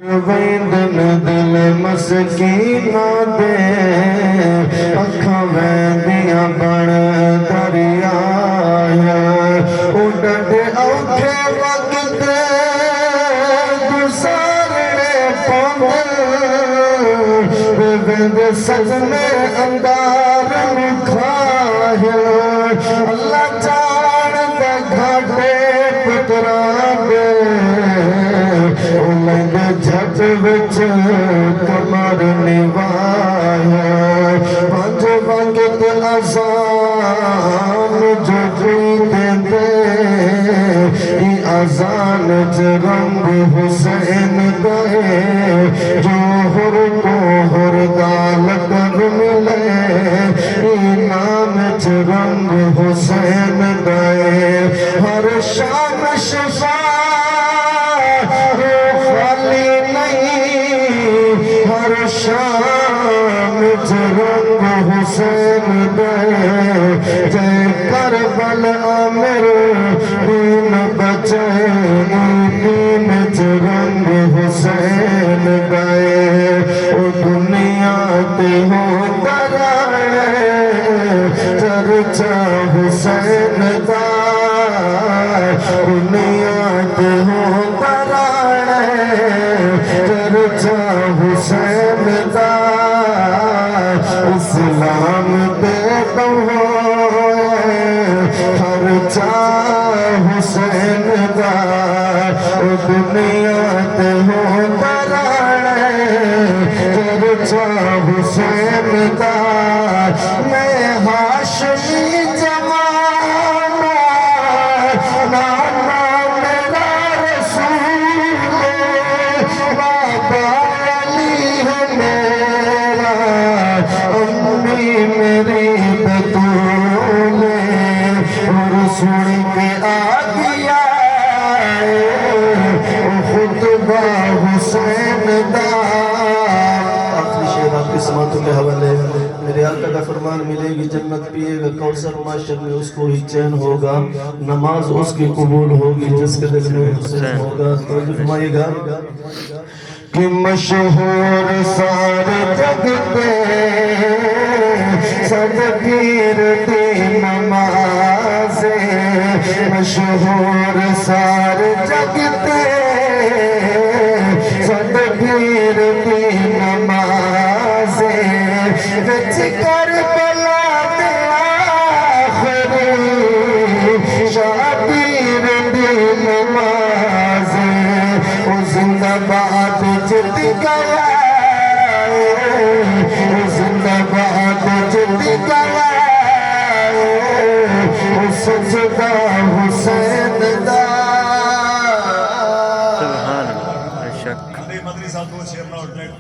ویندن دل مسکینہ دے اکھاں ویندیاں بن دریا اڈھے اوکھے وقت گزارنے پاوندے ویند سجنے اندار مکھایا اللہ جان دے گھاٹے پتراں دے جھٹ وچ کمر نوایا پنج وقت اذان جو دے اذان چ رنگ حسین دے جوہر کوہر دا لقب ملے نام چ رنگ حسین دے ہر شام شفا ہر شام رنگ حسین دے جے کربل عامر دین بچے دین رنگ حسین دے او دنیا تے ہو ترانے چرچا حسین دا دنیا تے ہو ترانے چرچا حسین دا اسلام دے ہر چاہ حسین دا دنیا تے ہو ترانے چرچا حسین دا میں ہاشمی جمانہ نانا میرا رسول بابا علی ہے میرا امی میری بطول اور سن کے آ گیا خطبہ حسین دا آخری شعر آپ کی سماعتوں کے حوالے میرے آقا کا فرمان ملے گی جنت پیے گا کوثر معاشر میں اس کو ہی چین ہوگا نماز اس کی قبول ہوگی جس کے دل میں حسین ہوگا توجہ فرمائیے گا کہ مشہور سارے جگ پہ صدقیر دی نمازیں مشہور سارے جگ پہ صدقیر دی نمازیں وچ کربلا دے آخری شابیر دی نمازیں او زندہ باد جت گیا زندہ باد جت گیا سجدہ حسین دا سبحان اللہ